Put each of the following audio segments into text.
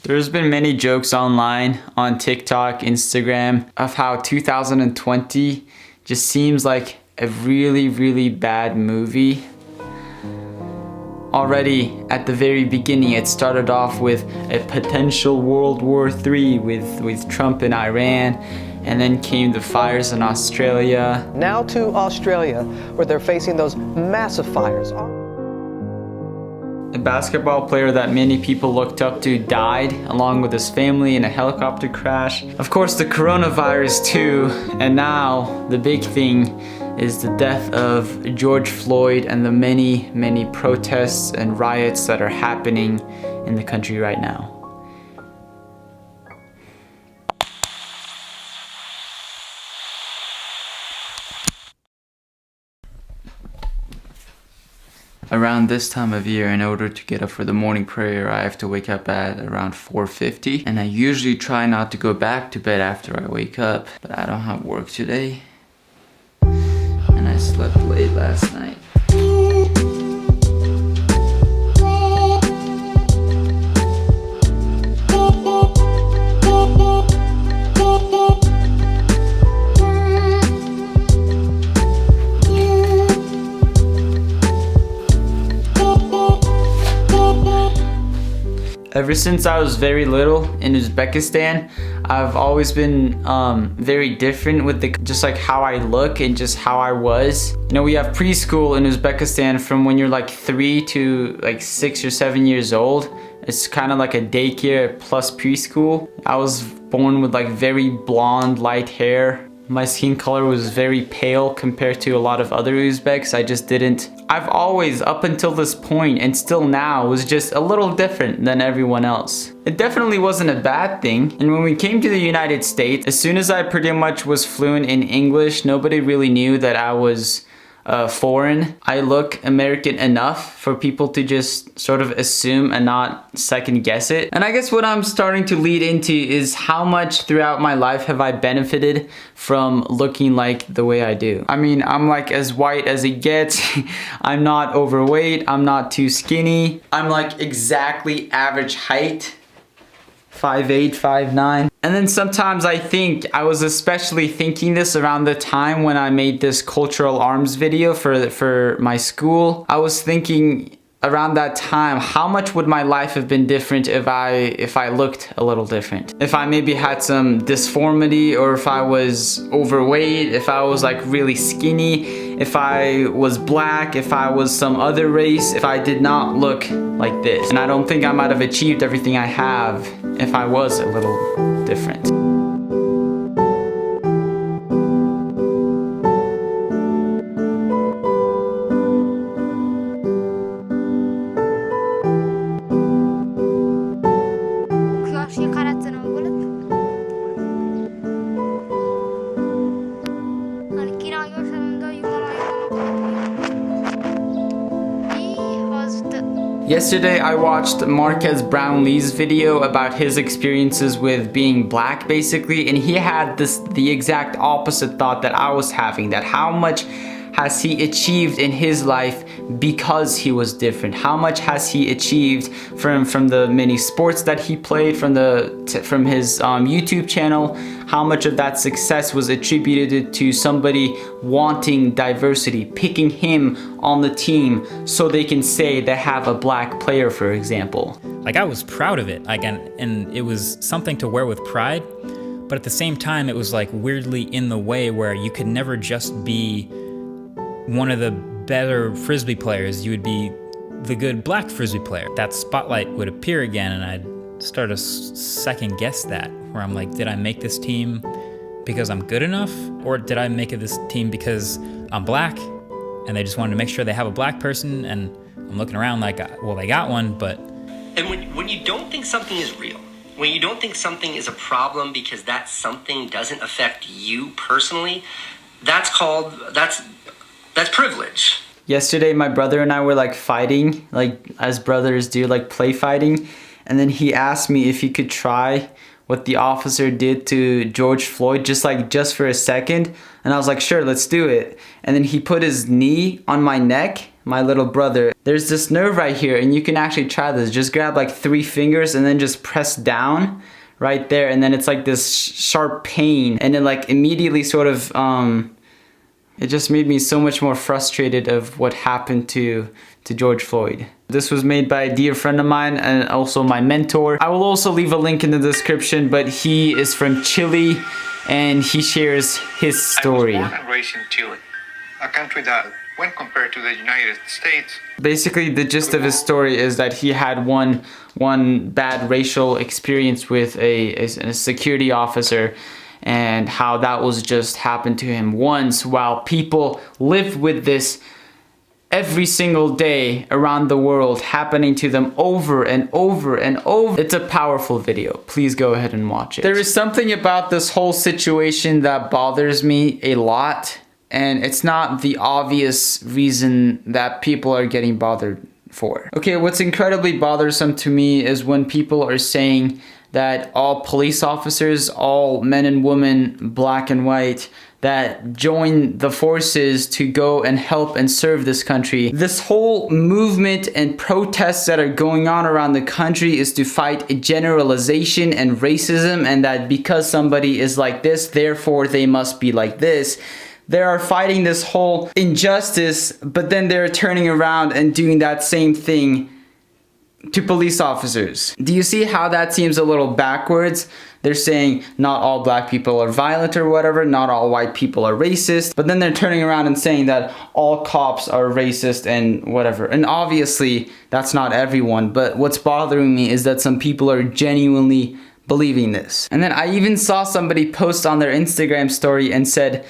There's been many jokes online on TikTok, Instagram of how 2020 just seems like a really bad movie. Already at the very beginning, it started off with a potential World War III with Trump and Iran, and then came the fires in Australia. Now to Australia, where they're facing those massive fires. A basketball player that many people looked up to died along with his family in a helicopter crash. Of course, the coronavirus too, and now the big thing is the death of George Floyd and the many protests and riots that are happening in the country right now. Around this time of year, in order to get up for the morning prayer, I have to wake up at around 4:50, and I usually try not to go back to bed after I wake up, but I don't have work today, and I slept late last night. Ever since I was very little in Uzbekistan, I've always been very different with just like how I look and just how I was. You know, we have preschool in Uzbekistan from when you're like 3 to like 6 or 7 years old. It's kind of like a daycare plus preschool. I was born with like very blonde, light hair. My skin color was very pale compared to a lot of other Uzbeks. I've always, up until this point and still now, was just a little different than everyone else. It definitely wasn't a bad thing. And when we came to the United States, as soon as I pretty much was fluent in English, nobody really knew that I was foreign. I look American enough for people to just sort of assume and not second guess it. And I guess what I'm starting to lead into is how much throughout my life have I benefited from looking like the way I do. I mean, I'm like as white as it gets. I'm not overweight. I'm not too skinny. I'm like exactly average height. 5'8", 5'9". And then sometimes I think, I was especially thinking this around the time when I made this cultural arms video for my school. I was thinking around that time, how much would my life have been different if I looked a little different? If I maybe had some disformity, or if I was overweight, if I was like really skinny, if I was black, if I was some other race, if I did not look like this. And I don't think I might have achieved everything I have if I was a little different. Yesterday I watched Marquez Brown Lee's video about his experiences with being black basically, and he had the exact opposite thought that I was having, that how much has he achieved in his life because he was different? How much has he achieved from the many sports that he played, from his YouTube channel? How much of that success was attributed to somebody wanting diversity, picking him on the team so they can say they have a black player, for example? Like, I was proud of it, like, and it was something to wear with pride, but at the same time it was like weirdly in the way where you could never just be one of the better Frisbee players. You would be the good black Frisbee player. That spotlight would appear again, and I'd start to second guess that, where I'm like, did I make this team because I'm good enough? Or did I make this team because I'm black and they just wanted to make sure they have a black person? And I'm looking around like, well, they got one, but... And when you don't think something is real, when you don't think something is a problem because that something doesn't affect you personally, that's privilege. Yesterday my brother and I were like fighting, like as brothers do, like play fighting, and then he asked me if he could try what the officer did to George Floyd just for a second, and I was like, sure, let's do it. And then he put his knee on my neck, my little brother, there's this nerve right here, and you can actually try this. Just grab like 3 fingers and then just press down right there, and then it's like this sharp pain, and it like immediately sort of it just made me so much more frustrated of what happened to George Floyd. This was made by a dear friend of mine and also my mentor. I will also leave a link in the description, but he is from Chile and he shares his story. I was born and raised in Chile, a country that, when compared to the United States... Basically, the gist of his story is that he had one bad racial experience with a security officer, and how that was just happened to him once, while people live with this every single day around the world, happening to them over and over and over. It's a powerful video. Please go ahead and watch it. There is something about this whole situation that bothers me a lot, and it's not the obvious reason that people are getting bothered for. Okay, what's incredibly bothersome to me is when people are saying that all police officers, all men and women, black and white, that join the forces to go and help and serve this country. This whole movement and protests that are going on around the country is to fight generalization and racism, and that because somebody is like this, therefore they must be like this. They are fighting this whole injustice, but then they're turning around and doing that same thing to police officers. Do you see how that seems a little backwards? They're saying not all black people are violent or whatever, not all white people are racist, but then they're turning around and saying that all cops are racist and whatever. And obviously that's not everyone, but what's bothering me is that some people are genuinely believing this. And then I even saw somebody post on their Instagram story and said,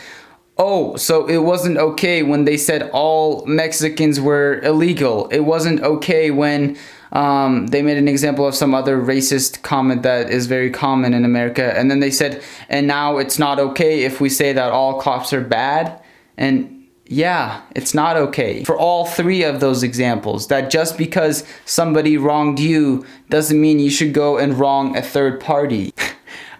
oh, so it wasn't okay when they said all Mexicans were illegal. It wasn't okay when they made an example of some other racist comment that is very common in America. And then they said, and now it's not okay if we say that all cops are bad. And yeah, it's not okay for all 3 of those examples, that just because somebody wronged you doesn't mean you should go and wrong a third party.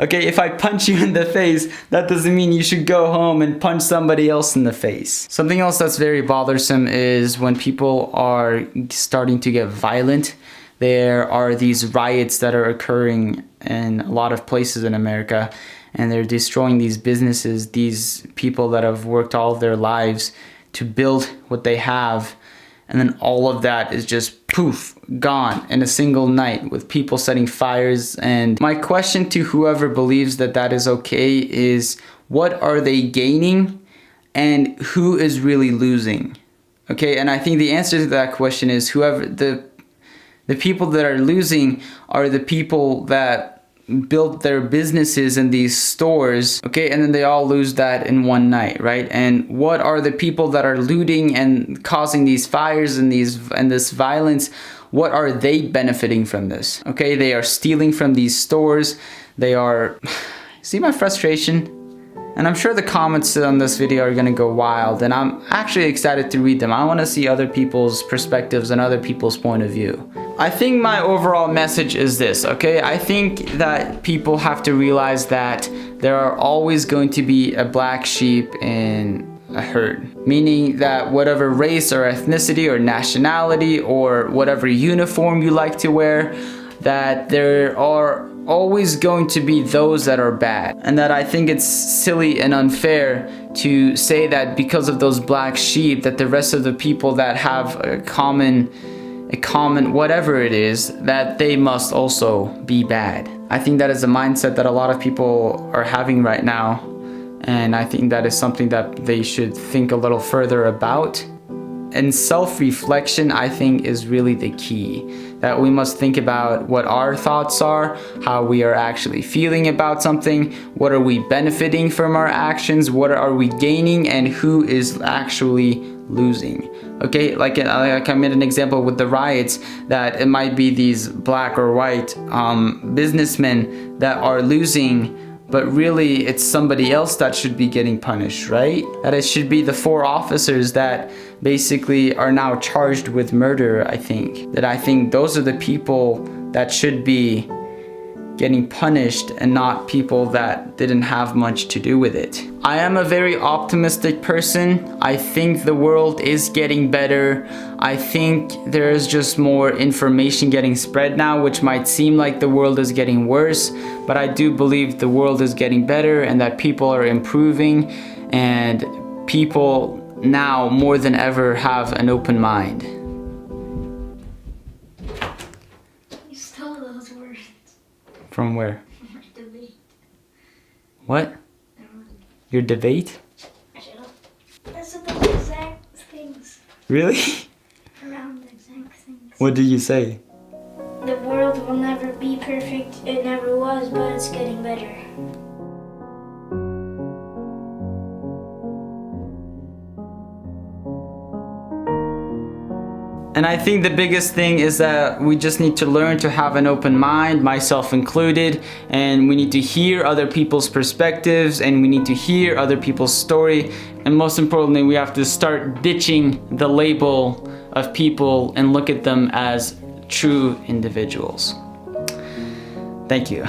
Okay, if I punch you in the face, that doesn't mean you should go home and punch somebody else in the face. Something else that's very bothersome is when people are starting to get violent. There are these riots that are occurring in a lot of places in America, and they're destroying these businesses, these people that have worked all of their lives to build what they have. And then all of that is just poof, gone in a single night with people setting fires. And my question to whoever believes that that is okay is, what are they gaining and who is really losing? Okay, and I think the answer to that question is whoever the people that are losing are the people that built their businesses in these stores, okay, and then they all lose that in one night, right? And what are the people that are looting and causing these fires and this violence? What are they benefiting from this? Okay, they are stealing from these stores. They are see my frustration? And I'm sure the comments on this video are gonna go wild, and I'm actually excited to read them. I wanna see other people's perspectives and other people's point of view. I think my overall message is this, okay? I think that people have to realize that there are always going to be a black sheep in a herd. Meaning that whatever race or ethnicity or nationality or whatever uniform you like to wear, that there are always going to be those that are bad. And that I think it's silly and unfair to say that because of those black sheep that the rest of the people that have a common whatever it is, that they must also be bad. I think that is a mindset that a lot of people are having right now, and I think that is something that they should think a little further about. And self-reflection, I think, is really the key. That we must think about what our thoughts are, how we are actually feeling about something, what are we benefiting from our actions, what are we gaining, and who is actually losing. Okay, like I made an example with the riots, that it might be these black or white businessmen that are losing, but really it's somebody else that should be getting punished, right? That it should be the 4 officers that basically are now charged with murder, I think. That I think those are the people that should be getting punished and not people that didn't have much to do with it. I am a very optimistic person. I think the world is getting better. I think there's just more information getting spread now, which might seem like the world is getting worse, but I do believe the world is getting better and that people are improving, and people now more than ever have an open mind. You stole those words. From where? From our debate. What? Your debate? Shut up. That's the exact things. Really? Around the exact things. What did you say? The world will never be perfect. It never was, but it's getting better. And I think the biggest thing is that we just need to learn to have an open mind, myself included, and we need to hear other people's perspectives, and we need to hear other people's story, and most importantly, we have to start ditching the label of people and look at them as true individuals. Thank you.